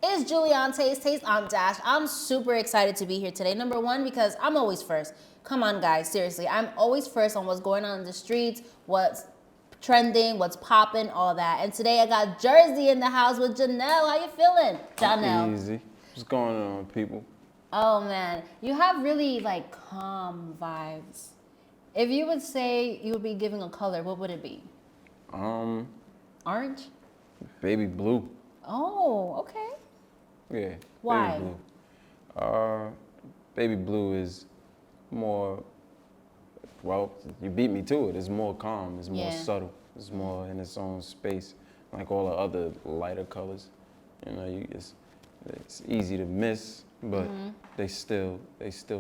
It's Julian Taste on Dash. I'm super excited to be here today. Number one, because I'm always first. Come on, guys, seriously. I'm always first on what's going on in the streets, what's trending, what's popping, all that. And today I got Jersey in the house with Jinell. How you feeling? Jinell. Easy. What's going on, people? Oh, man. You have really, like, calm vibes. If you would say you would be giving a color, what would it be? Orange? Baby blue. Oh, okay. Yeah. Why? Baby blue. Baby blue is more, well, you beat me to it. It's more calm. It's more subtle. It's more in its own space, like all the other lighter colors. You know, it's easy to miss, but they still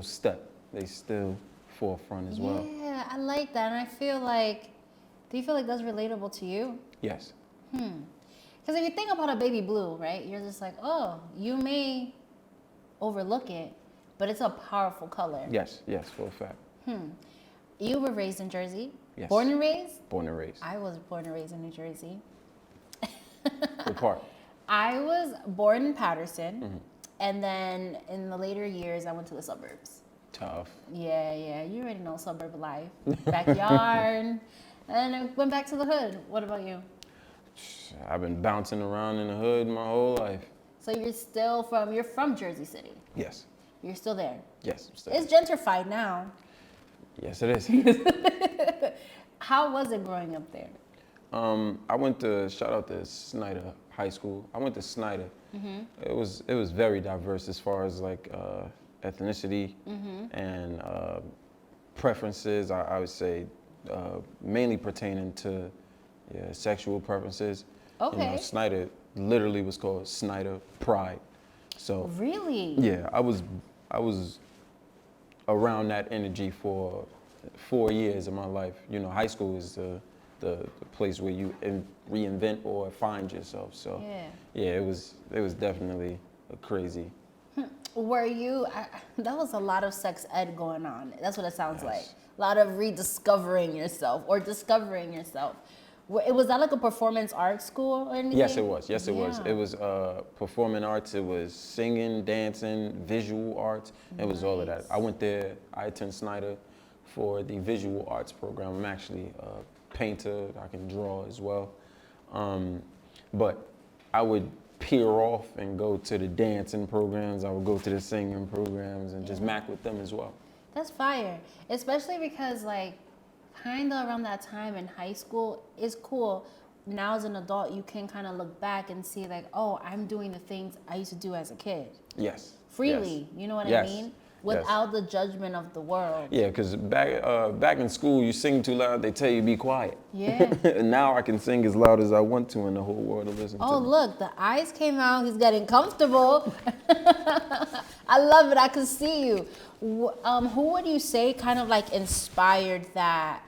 step. They still forefront as well. Yeah, I like that. And I feel like, do you feel like that's relatable to you? Yes. Because if you think about a baby blue, right, you're just like, oh, you may overlook it, but it's a powerful color. Yes, for a fact. You were raised in Jersey? Yes. Born and raised? Born and raised. I was born and raised in New Jersey. What part? I was born in Patterson, and then in the later years, I went to the suburbs. Tough. Yeah, you already know suburb life. Backyard, and I went back to the hood. What about you? I've been bouncing around in the hood my whole life. So you're from Jersey City? Yes. You're still there? Yes, I'm still It's gentrified now. Yes, it is. How was it growing up there? I went to, shout out to Snyder High School. I went to Snyder. It was very diverse as far as like ethnicity and preferences. I would say mainly pertaining to sexual preferences. Okay. You know, Snyder literally was called Snyder Pride. So Really? yeah, I was around that energy for 4 years of my life. You know, high school is the place where you reinvent or find yourself. So yeah, it was definitely a crazy. Were you? That was a lot of sex ed going on. That's what it sounds like. A lot of rediscovering yourself or discovering yourself. Was that like a performance arts school or anything? Yes, it was. Yes, it was. It was performing arts. It was singing, dancing, visual arts. It was all of that. I went there. I attended Snyder for the visual arts program. I'm actually a painter. I can draw as well. But I would peer off and go to the dancing programs. I would go to the singing programs and just mac with them as well. That's fire. Especially because like kind of around that time in high school is cool. Now as an adult, you can kind of look back and see like, oh, I'm doing the things I used to do as a kid. Yes. Freely, yes. You know what I yes. mean? Without the judgment of the world. Yeah, because back in school, you sing too loud, they tell you be quiet. Yeah. And now I can sing as loud as I want to and the whole world will listen to me. Oh, look, the eyes came out. He's getting comfortable. I love it. I can see you. Who would you say kind of like inspired that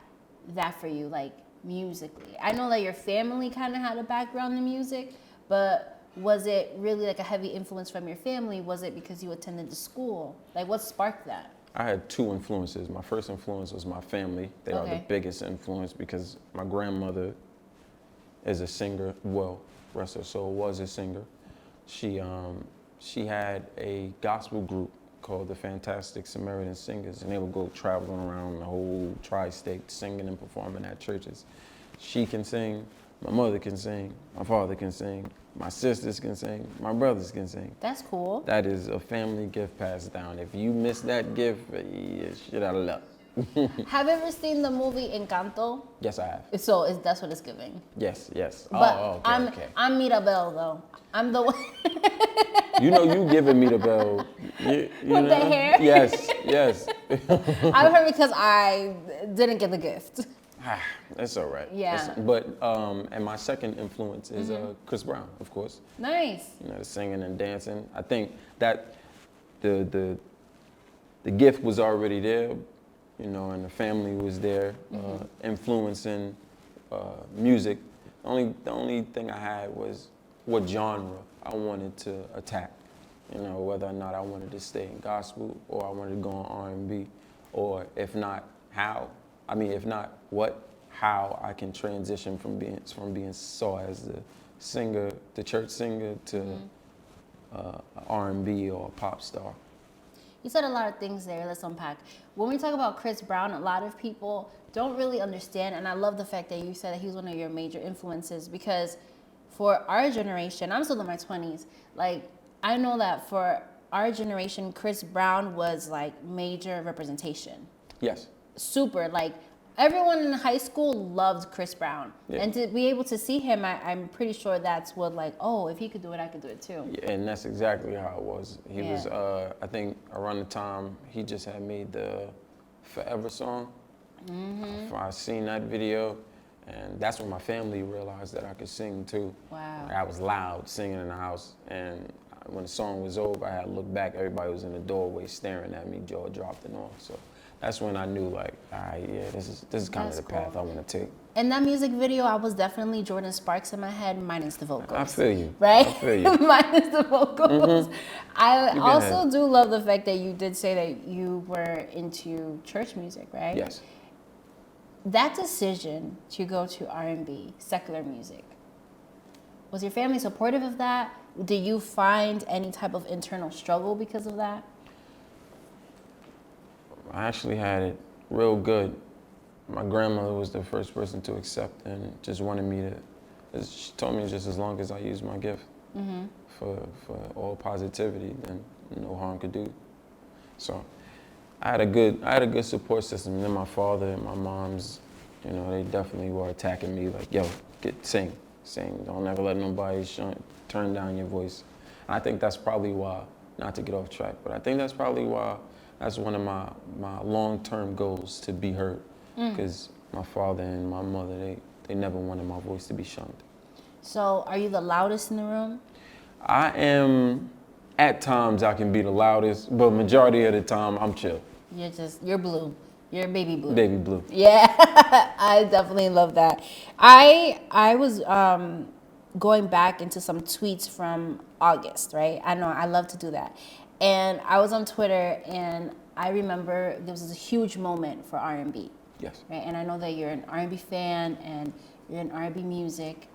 for you, like musically? I know that your family kind of had a background in music, but was it really like a heavy influence from your family? Was it because you attended the school? Like what sparked that? I had two influences. My first influence was my family. They are the biggest influence because my grandmother is a singer. Well, rest her soul, was a singer. She had a gospel group called the Fantastic Samaritan Singers, and they would go traveling around the whole tri-state singing and performing at churches. She can sing, my mother can sing, my father can sing, my sisters can sing, my brothers can sing. That's cool. That is a family gift passed down. If you miss that gift, you're shit out of luck. Have you ever seen the movie Encanto? Yes, I have. So that's what it's giving. Yes. But I'm Mirabel though. I'm the one. You know you giving me the bell. You With the hair? Yes. I heard because I didn't get the gift. That's all right. Yeah. And my second influence is Chris Brown, of course. Nice. You know, singing and dancing. I think that the gift was already there, you know, and the family was there, influencing music. The only thing I had was what genre I wanted to attack. You know, whether or not I wanted to stay in gospel or I wanted to go on R&B, or if not, how. I mean, if not what, how I can transition from being saw as the singer, the church singer, to R&B or a pop star. You said a lot of things there. Let's unpack. When we talk about Chris Brown, a lot of people don't really understand, and I love the fact that you said that he was one of your major influences, because for our generation, I'm still in my 20s, like, I know that for our generation, Chris Brown was like major representation. Yes. Super, like, everyone in high school loved Chris Brown. Yeah. And to be able to see him, I'm pretty sure that's what, like, oh, if he could do it, I could do it too. Yeah, and that's exactly how it was. He Yeah. was, I think around the time he just had made the Forever song. Mm-hmm. I seen that video, and that's when my family realized that I could sing too. Wow. Like, I was loud singing in the house, and when the song was over, I had to look back. Everybody was in the doorway staring at me, jaw dropped and all. So that's when I knew, like, all right, yeah, this is kind of the path I want to take. In that music video, I was definitely Jordan Sparks in my head, minus the vocals. I feel you. Right? I feel you. Minus the vocals. Mm-hmm. I also do love the fact that you did say that you were into church music, right? Yes. That decision to go to R&B, secular music, was your family supportive of that? Did you find any type of internal struggle because of that? I actually had it real good. My grandmother was the first person to accept and just wanted me to, she told me just as long as I use my gift for all positivity, then no harm could do. So I had a good support system. And then my father and my mom's, you know, they definitely were attacking me like, yo, sing. Don't ever let nobody turn down your voice. And I think that's probably why, not to get off track, but I think that's probably why that's one of my long-term goals, to be heard. Because my father and my mother, they never wanted my voice to be shunned. So are you the loudest in the room? I am, at times I can be the loudest, but majority of the time I'm chill. You're blue. You're baby blue. Baby blue. Yeah, I definitely love that. I was going back into some tweets from August, right? I know, I love to do that. And I was on Twitter, and I remember there was a huge moment for R&B. Yes. Right? And I know that you're an R&B fan, and you're in R&B music.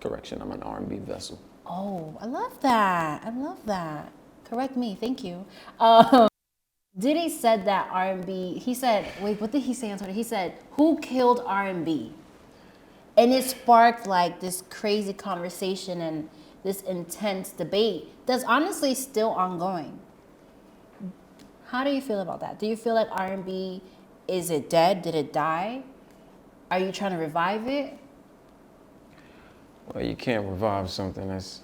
Correction, I'm an RnB Vessel. Oh, I love that. I love that. Correct me, thank you. Diddy said that R&B, he said, wait, what did he say on Twitter? He said, who killed R&B? And it sparked like this crazy conversation and this intense debate that's honestly still ongoing. How do you feel about that? Do you feel like R&B, is it dead? Did it die? Are you trying to revive it? Well, you can't revive something that's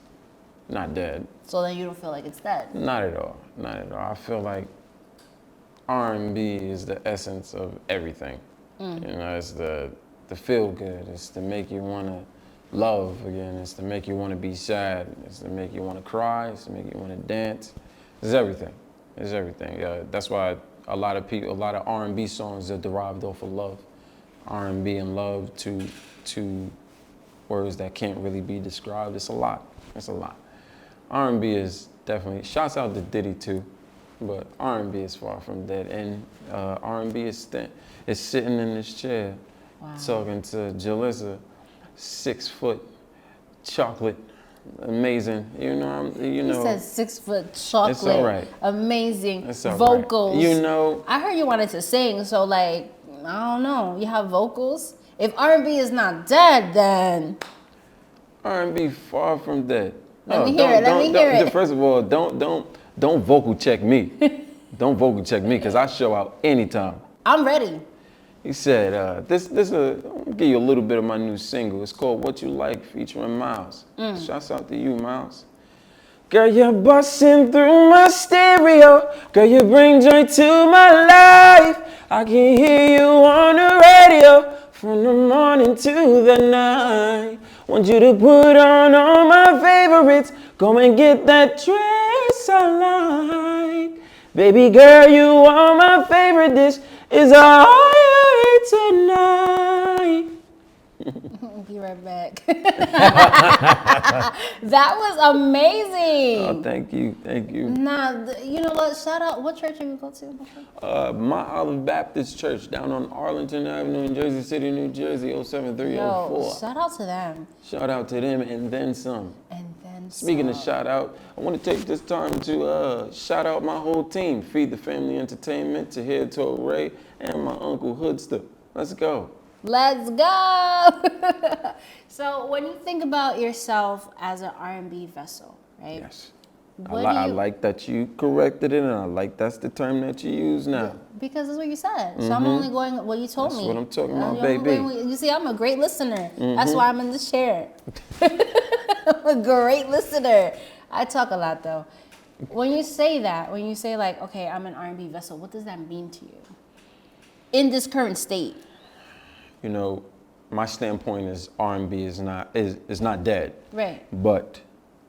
not dead. So then you don't feel like it's dead? Not at all, not at all. I feel like R&B is the essence of everything. You know, it's the feel good. It's to make you want to love again. It's to make you want to be sad. It's to make you want to cry. It's to make you want to dance. It's everything. It's everything. That's why a lot of R&B songs are derived off of love. R&B and love, two words that can't really be described. It's a lot. It's a lot. R&B is definitely, shouts out to Diddy too, but R&B is far from dead. And R&B is sitting in this chair, talking to Yulisa, 6 foot, chocolate, amazing. You know. He says 6 foot, chocolate. It's all right. Amazing. It's all vocals. Right. You know. I heard you wanted to sing, so like, I don't know. You have vocals. If R&B is not dead, then R&B far from dead. Let me hear it. First of all, don't vocal check me. Don't vocal check me, because I show out anytime. I'm ready. He said, I'm gonna give you a little bit of my new single. It's called What You Like, featuring Miles. Shouts out to you, Miles. Girl, you're busting through my stereo. Girl, you bring joy to my life. I can hear you on the radio from the morning to the night. Want you to put on all my favorites. Go and get that dress I like. Baby girl, you are my favorite dish. Is all I eat tonight. Be right back. That was amazing. Oh, thank you. Nah, you know what? Shout out. What church have you go to? Mount Olive Baptist Church down on Arlington Avenue in Jersey City, New Jersey, 07304. Shout out to them. Shout out to them and then some. And then Speaking of shout out, I want to take this time to shout out my whole team, Feed the Family Entertainment, Tahir Torre, and my Uncle Hoodster. Let's go. Let's go. So when you think about yourself as an R&B vessel, right? Yes. I like that you corrected it, and I like that's the term that you use now. Because that's what you said. So I'm only going what you told me. That's what I'm talking about, baby. You see, I'm a great listener. That's why I'm in this chair. I'm a great listener. I talk a lot, though. When you say that, when you say like, okay, I'm an R&B vessel, what does that mean to you in this current state? You know, my standpoint is R&B is not dead. Right. But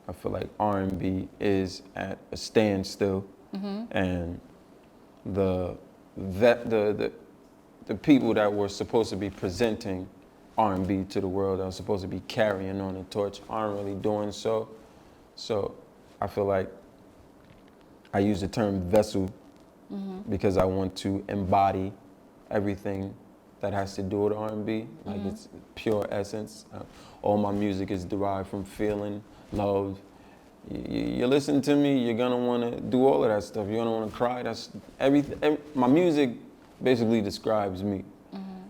I feel like R&B is at a standstill, and the people that were supposed to be presenting R&B to the world, that were supposed to be carrying on the torch, aren't really doing so. So I feel like I use the term vessel because I want to embody everything that has to do with R&B, like it's pure essence. All my music is derived from feeling, love. You listen to me, you're gonna wanna do all of that stuff. You're gonna wanna cry. That's everything. My music basically describes me.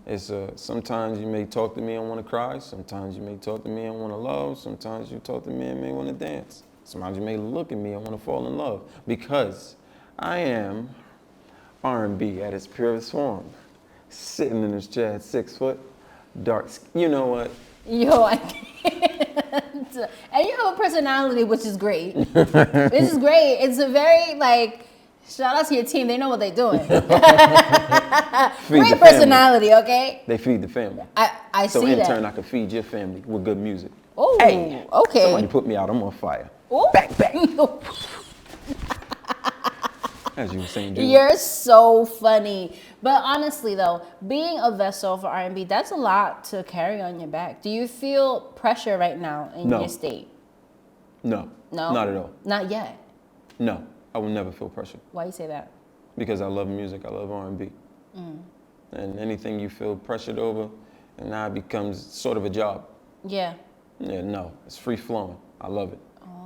It's sometimes you may talk to me and wanna cry. Sometimes you may talk to me and wanna love. Sometimes you talk to me and may wanna dance. Sometimes you may look at me and wanna fall in love, because I am R&B at its purest form. Sitting in this chair at 6 foot, dark. You know what? Yo, I can't. And you have a personality, which is great. This is great. It's a very, like, shout out to your team. They know what they're doing. Great personality, okay? They feed the family. I see that. So in turn, I can feed your family with good music. Oh, hey, okay. Somebody put me out. I'm on fire. Ooh. Back. As you were saying, dude. You're so funny. But honestly, though, being a vessel for R&B, that's a lot to carry on your back. Do you feel pressure right now in your state? No. No? Not at all. Not yet? No. I will never feel pressure. Why you say that? Because I love music. I love R&B. And anything you feel pressured over, and now it becomes sort of a job. Yeah. Yeah, no. It's free flowing. I love it.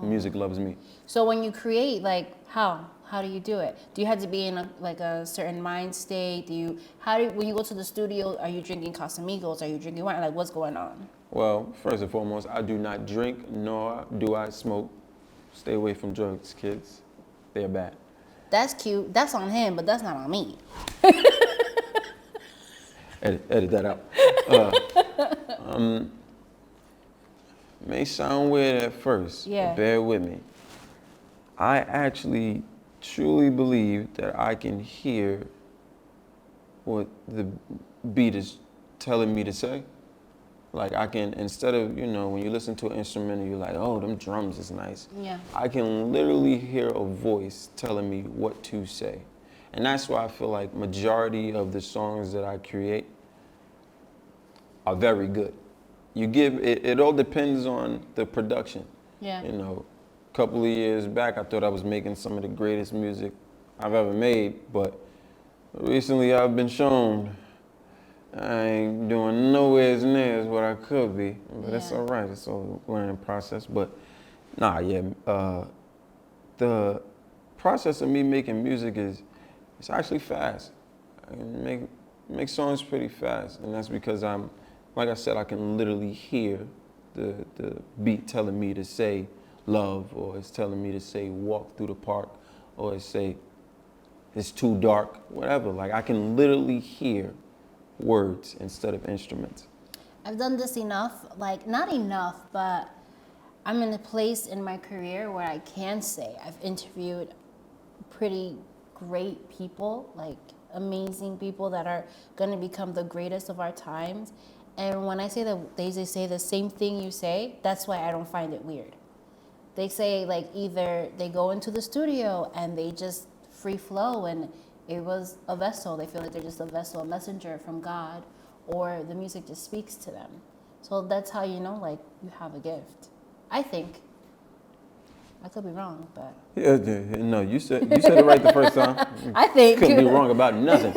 Music loves me. So when you create, like, how do you do it? Do you have to be in a certain mind state? When you go to the studio, are you drinking Casamigos? Are you drinking wine? Like, what's going on? Well, first and foremost, I do not drink, nor do I smoke. Stay away from drugs, kids. They're bad. That's cute. That's on him, but that's not on me. Edit that out. May sound weird at first, but bear with me. I actually truly believe that I can hear what the beat is telling me to say. Like I can, instead of, when you listen to an instrument, you're like, oh, them drums is nice. Yeah. I can literally hear a voice telling me what to say. And that's why I feel like majority of the songs that I create are very good. It all depends on the production. Yeah. A couple of years back, I thought I was making some of the greatest music I've ever made, but recently I've been shown I ain't doing nowhere near as what I could be. But that's all right. It's all a learning process. But the process of me making music it's actually fast. I can make songs pretty fast, and that's because like I said, I can literally hear the beat telling me to say love, or it's telling me to say walk through the park, or it's say it's too dark, whatever. Like I can literally hear words instead of instruments. I've done this enough, like not enough, but I'm in a place in my career where I can say I've interviewed pretty great people, like amazing people that are going to become the greatest of our times. And when I say that they say the same thing you say, that's why I don't find it weird. They say like either they go into the studio and they just free flow and it was a vessel. They feel like they're just a vessel, a messenger from God, or the music just speaks to them. So that's how you know like you have a gift, I think. I could be wrong, but Yeah, no, you said it right the first time. I think Couldn't be wrong about nothing.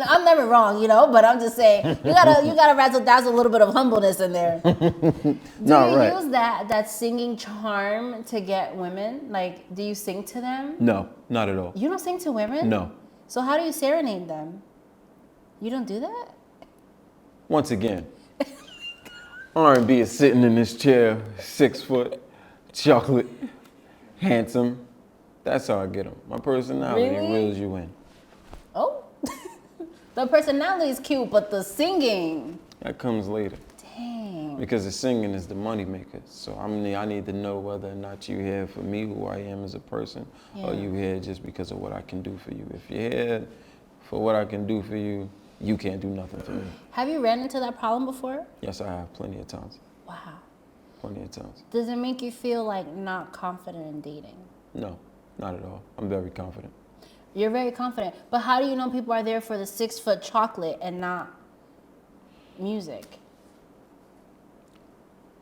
I'm never wrong, you know. But I'm just saying you gotta razzle dazzle a little bit of humbleness in there. Do you use that singing charm to get women? Like, do you sing to them? No, not at all. You don't sing to women? No. So how do you serenade them? You don't do that? Once again, R&B is sitting in this chair, 6 foot, chocolate, handsome. That's how I get them. My personality reels you in. Oh, the personality is cute, but the singing. That comes later. Dang. Because the singing is the moneymaker. So I need to know whether or not you're here for me, who I am as a person, or you here just because of what I can do for you. If you're here for what I can do for you, you can't do nothing for me. Have you ran into that problem before? Yes, I have, plenty of times. Wow. Plenty of times. Does it make you feel like not confident in dating? No, not at all. I'm very confident. You're very confident. But how do you know people are there for the 6 foot chocolate and not music?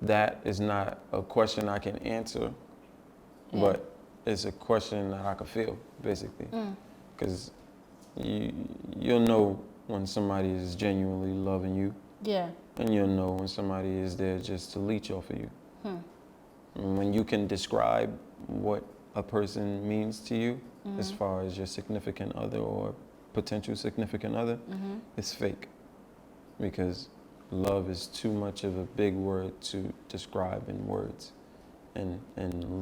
That is not a question I can answer, but it's a question that I can feel, basically. Because you'll know when somebody is genuinely loving you. Yeah. And you'll know when somebody is there just to leech off of you. And when you can describe what a person means to you, as far as your significant other or potential significant other, it's fake. Because love is too much of a big word to describe in words and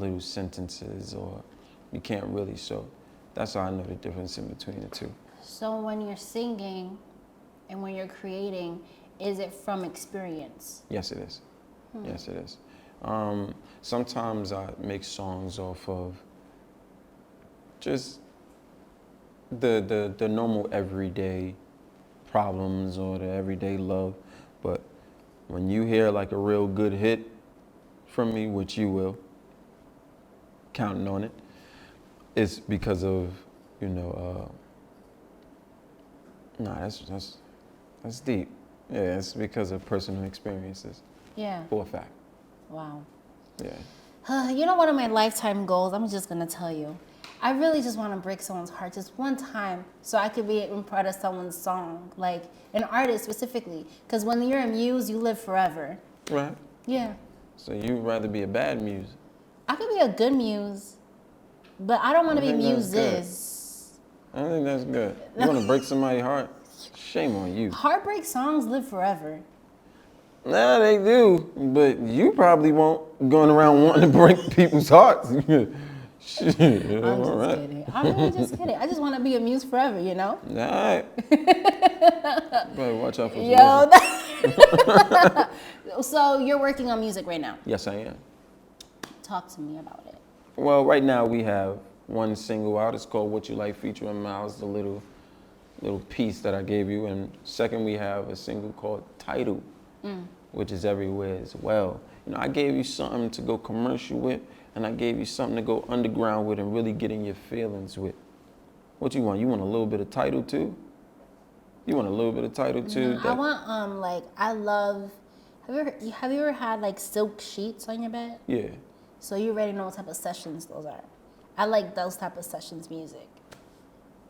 little sentences, or you can't really show. That's how I know the difference in between the two. So when you're singing and when you're creating, is it from experience? Yes, it is. Yes, it is. Sometimes I make songs off of just the normal everyday problems or the everyday love. But when you hear like a real good hit from me, which you will, counting on it, it's because of, you know, that's deep. Yeah, it's because of personal experiences. Yeah. For a fact. Wow. Yeah. You know, one of my lifetime goals, I'm just gonna tell you, I really just want to break someone's heart just one time so I could be in part of someone's song, like an artist specifically. Because when you're a muse, you live forever. Right. Yeah. So you'd rather be a bad muse? I could be a good muse, but I don't want to be muses. I don't think that's good. You want to break somebody's heart? Shame on you. Heartbreak songs live forever. Nah, they do, but you probably won't going around wanting to break people's hearts. Shit, I'm just kidding. I'm really just kidding. I just want to be a muse forever, you know? All right. Better watch out for So you're working on music right now? Yes, I am. Talk to me about it. Well, right now we have one single out. It's called What You Like featuring Miles, the little piece that I gave you. And second, we have a single called Title, which is everywhere as well. You know, I gave you something to go commercial with, and I gave you something to go underground with and really get in your feelings with. What you want? You want a little bit of Title too? You want a little bit of Title too? I want like I love. Have you ever had like silk sheets on your bed? Yeah. So you already know what type of sessions those are. I like those type of sessions music.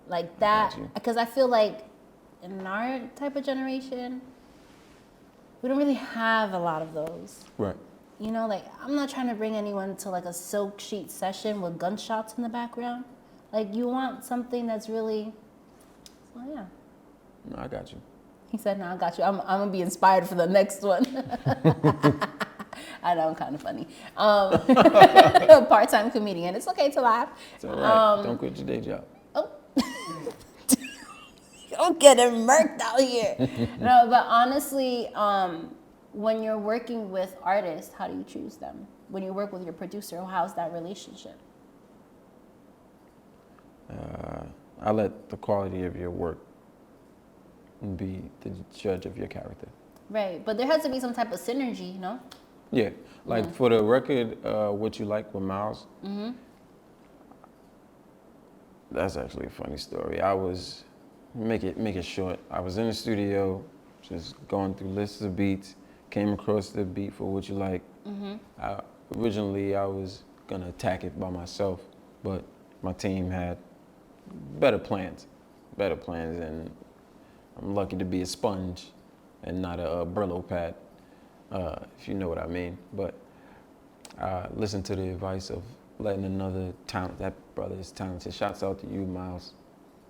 Like that, because I feel like in our type of generation, we don't really have a lot of those. Right. You know, like I'm not trying to bring anyone to like a silk sheet session with gunshots in the background. Like you want something that's really, well, yeah. No, I got you. He said, no, I got you. I'm going to be inspired for the next one. I know, I'm kind of funny. Part-time comedian. It's okay to laugh. It's all right. Don't quit your day job. Oh. Don't get it murked out here. No, but honestly, when you're working with artists, how do you choose them? When you work with your producer, how's that relationship? I let the quality of your work be the judge of your character. Right, but there has to be some type of synergy, you know? Yeah, like for the record, What You Like with Miles, that's actually a funny story. I was, make it short, I was in the studio, just going through lists of beats, came across the beat for What You Like. Originally, I was gonna attack it by myself, but my team had better plans, and I'm lucky to be a sponge and not a Brillo pad, if you know what I mean. But listen to the advice of letting another talent, that brother is talented. Shouts out to you, Miles.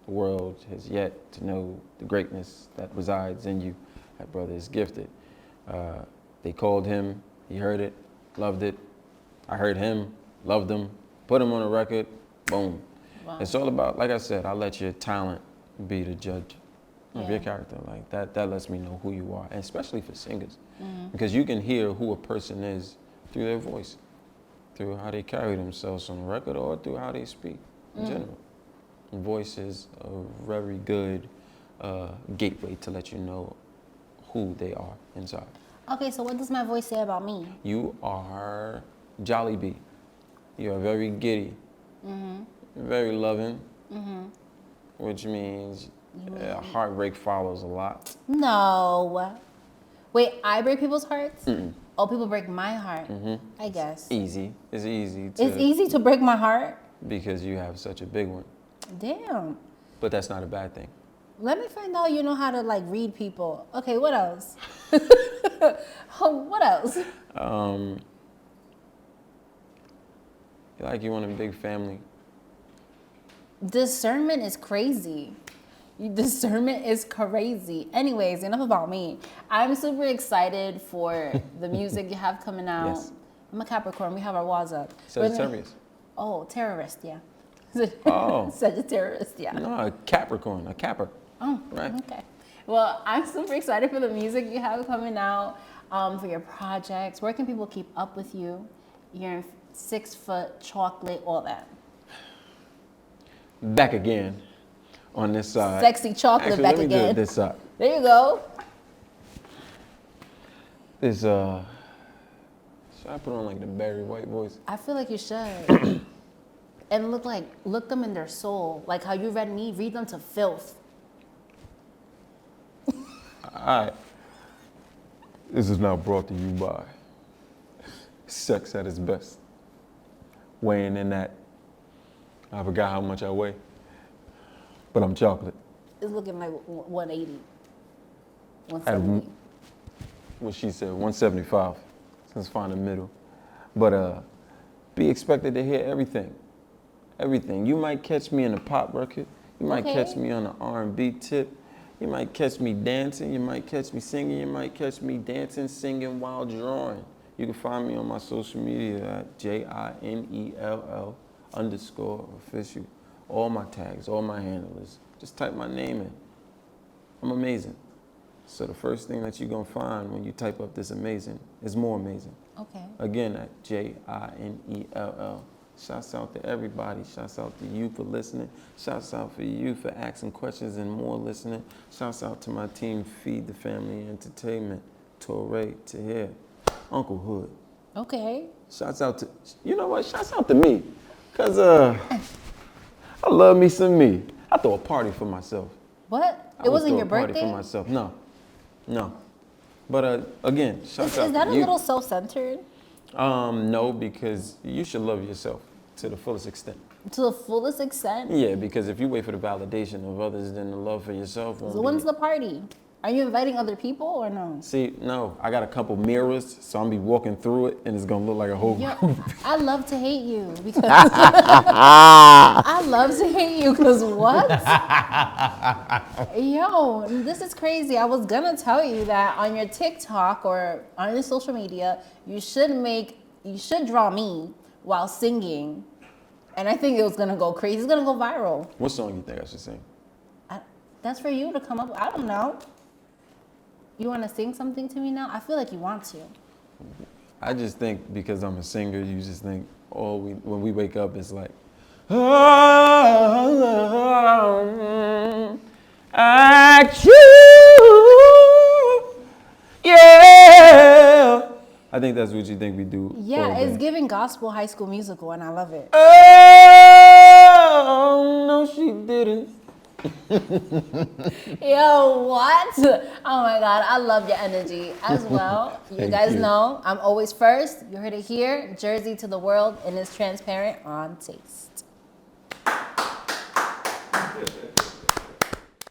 The world has yet to know the greatness that resides in you. That brother is gifted. They called him, he heard it, loved it. I heard him, loved him, put him on a record, boom. Wow. It's all about, like I said, I let your talent be the judge of your character. Like that lets me know who you are, and especially for singers. Because you can hear who a person is through their voice, through how they carry themselves on the record, or through how they speak in general. Voice is a very good gateway to let you know who they are inside. Okay, so what does my voice say about me? You are Jolly Bee. You are very giddy, very loving, which means heartbreak follows a lot. No. Wait, I break people's hearts? Oh, people break my heart, I guess. Easy. It's easy It's easy to break my heart? because you have such a big one. Damn. But that's not a bad thing. Let me find out you know how to like read people. Okay, what else? What else? You want a big family. Discernment is crazy. Discernment is crazy. Anyways, enough about me. I'm super excited for the music you have coming out. Yes. I'm a Capricorn. We have our walls up. Sagittarius. Oh, terrorist, yeah. Oh. Sagittarius, yeah. No, a Capricorn, a Capper. Oh, right. Okay. Well, I'm super excited for the music you have coming out, for your projects. Where can people keep up with you? Your 6 foot chocolate, all that. Back again on this side. Sexy chocolate. Actually, back let me again. do it this side. There you go. This should I put on like the Barry White voice? I feel like you should. And look them in their soul. Like how you read me, read them to filth. All right. This is now brought to you by Sex at its Best. Weighing in at, I forgot how much I weigh, but I'm chocolate. It's looking like 180. At 170. what she said, 175. Let's find the middle. But be expected to hear everything. Everything. You might catch me in a pop record. You might catch me on an R&B tip. You might catch me dancing. You might catch me singing. You might catch me dancing, singing while drawing. You can find me on my social media at JINELL_official. All my tags, all my handlers. Just type my name in. I'm amazing. So the first thing that you're going to find when you type up this amazing is more amazing. Okay. Again, at JINELL. Shouts out to everybody. Shouts out to you for listening. Shouts out for you for asking questions and more listening. Shouts out to my team, Feed the Family Entertainment, Torre, Tahir, Uncle Hood. Okay. Shouts out to, you know what? Shouts out to me. Because I love me some me. I throw a party for myself. What? It wasn't your birthday? For myself. No. But again, shouts out Is that to a you. little self-centered? No, because you should love yourself to the fullest extent. To the fullest extent? Yeah, because if you wait for the validation of others, then the love for yourself won't So when's the party? Are you inviting other people or no? See, no, I got a couple mirrors, so I'm be walking through it, and it's gonna look like a whole Yo, group. I love to hate you because I love to hate you because what? Yo, this is crazy. I was gonna tell you that on your TikTok or on your social media, you should draw me while singing, and I think it was gonna go crazy. It's gonna go viral. What song you think I should sing? That's for you to come up with. I don't know. You want to sing something to me now? I feel like you want to. I just think because I'm a singer, you just think when we wake up, it's like, I choose, yeah. I think that's what you think we do. Yeah, it's giving gospel High School Musical, and I love it. Oh, no, she didn't. Yo, what? Oh my God, I love your energy as well. You guys know I'm always first. You heard it here. Jersey to the world, and it's transparent on taste.